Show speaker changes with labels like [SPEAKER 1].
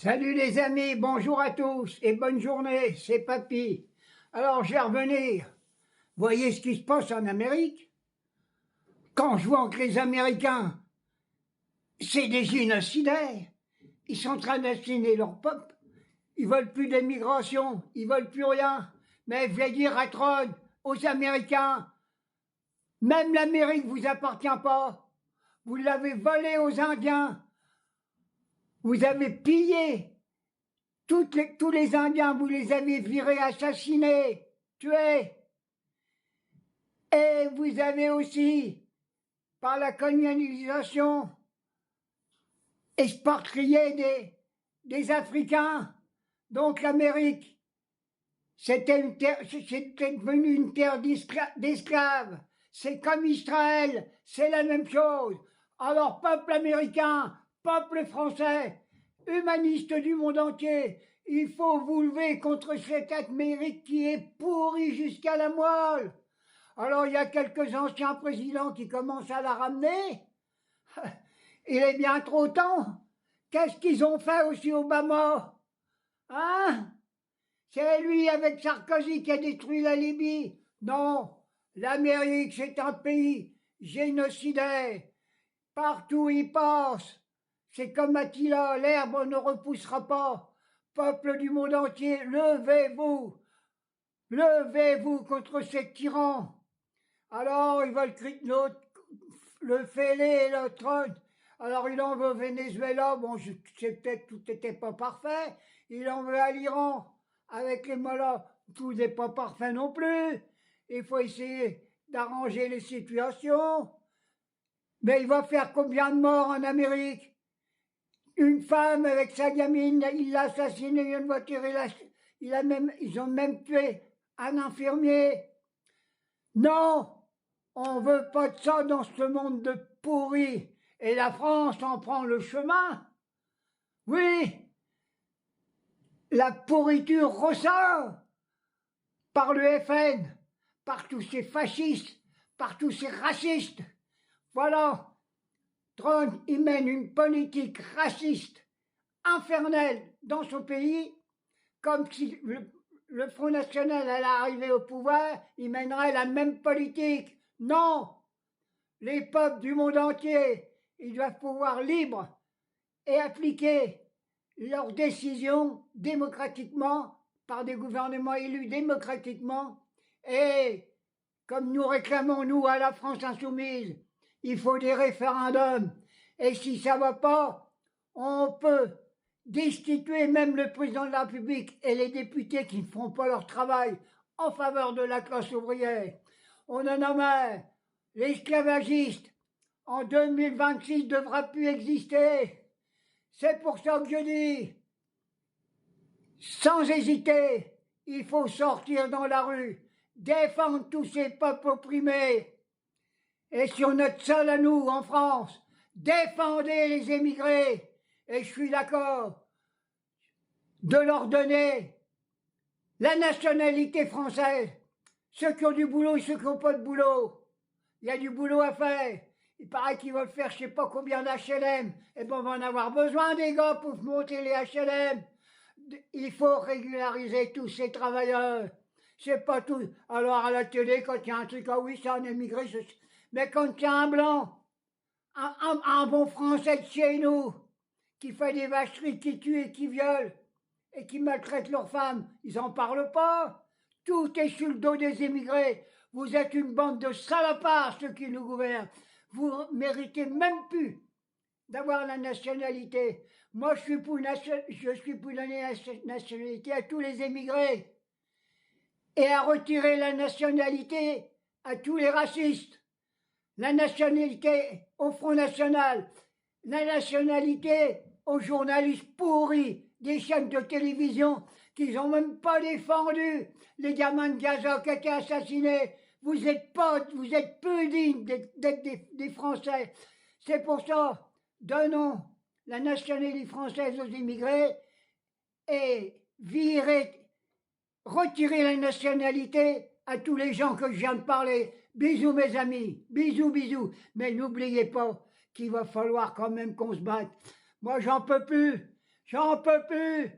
[SPEAKER 1] Salut les amis, bonjour à tous et bonne journée, c'est Papy. Alors je vais revenir. Voyez ce qui se passe en Amérique? Quand je vois que les Américains, c'est des génocidaires, ils sont en train d'assassiner leur peuple, ils veulent plus d'immigration, ils veulent plus rien. Mais je vais dire à Trump, aux Américains, même l'Amérique vous appartient pas. Vous l'avez volé aux Indiens, vous avez pillé. Tous les Indiens, vous les avez virés, assassinés, tués. Et vous avez aussi, par la colonialisation, expatrié des Africains. Donc l'Amérique, c'était devenu une terre d'esclaves. C'est comme Israël, c'est la même chose. Alors, peuple américain, peuple français, humanistes du monde entier, il faut vous lever contre cette Amérique qui est pourrie jusqu'à la moelle. Alors il y a quelques anciens présidents qui commencent à la ramener. Il est bien trop temps. Qu'est-ce qu'ils ont fait aussi Obama? Hein? C'est lui avec Sarkozy qui a détruit la Libye. Non, l'Amérique c'est un pays génocidaire. Partout où il passe. C'est comme Attila, l'herbe ne repoussera pas. Peuple du monde entier, levez-vous. Levez-vous contre ces tyrans. Alors, ils veulent le fêler et le trône. Alors, il en veut au Venezuela. Bon, c'est peut-être tout n'était pas parfait. Il en veut à l'Iran. Avec les mollahs, tout n'est pas parfait non plus. Il faut essayer d'arranger les situations. Mais il va faire combien de morts en Amérique? Une femme avec sa gamine, il l'a assassinée, une voiture, ils ont même tué un infirmier. Non! On veut pas de ça dans ce monde de pourri. Et la France en prend le chemin. Oui, la pourriture ressort par le FN, par tous ces fascistes, par tous ces racistes. Voilà. Trump, il mène une politique raciste, infernale dans son pays, comme si le Front National allait arriver au pouvoir, il mènerait la même politique. Non! Les peuples du monde entier, ils doivent pouvoir libres et appliquer leurs décisions démocratiquement par des gouvernements élus démocratiquement. Et comme nous réclamons, nous, à la France insoumise, il faut des référendums. Et si ça ne va pas, on peut destituer même le président de la République et les députés qui ne font pas leur travail en faveur de la classe ouvrière. On en a marre. L'esclavagiste, en 2026, ne devra plus exister. C'est pour ça que je dis, sans hésiter, il faut sortir dans la rue, défendre tous ces peuples opprimés. Et sur notre sol à nous, en France, défendez les émigrés. Et je suis d'accord de leur donner la nationalité française. Ceux qui ont du boulot et ceux qui n'ont pas de boulot. Il y a du boulot à faire. Il paraît qu'ils veulent faire je sais pas combien d'HLM. Eh bien, on va en avoir besoin des gars pour monter les HLM. Il faut régulariser tous ces travailleurs. C'est pas tout. Alors à la télé, quand il y a un truc, ah oui, c'est un émigré. Mais quand il y a un blanc, un bon français de chez nous, qui fait des vacheries, qui tue et qui viole, et qui maltraite leurs femmes, ils n'en parlent pas. Tout est sur le dos des émigrés. Vous êtes une bande de salopards, ceux qui nous gouvernent. Vous méritez même plus d'avoir la nationalité. Moi, je suis pour donner la nationalité à tous les émigrés. Et à retirer la nationalité à tous les racistes. La nationalité au Front National. La nationalité aux journalistes pourris des chaînes de télévision qu'ils n'ont même pas défendu. Les gamins de Gaza qui ont été assassinés. Vous êtes peu dignes d'être des Français. C'est pour ça, donnons la nationalité française aux immigrés et retirez la nationalité à tous les gens que je viens de parler. Bisous mes amis, bisous, bisous. Mais n'oubliez pas qu'il va falloir quand même qu'on se batte. Moi j'en peux plus. J'en peux plus.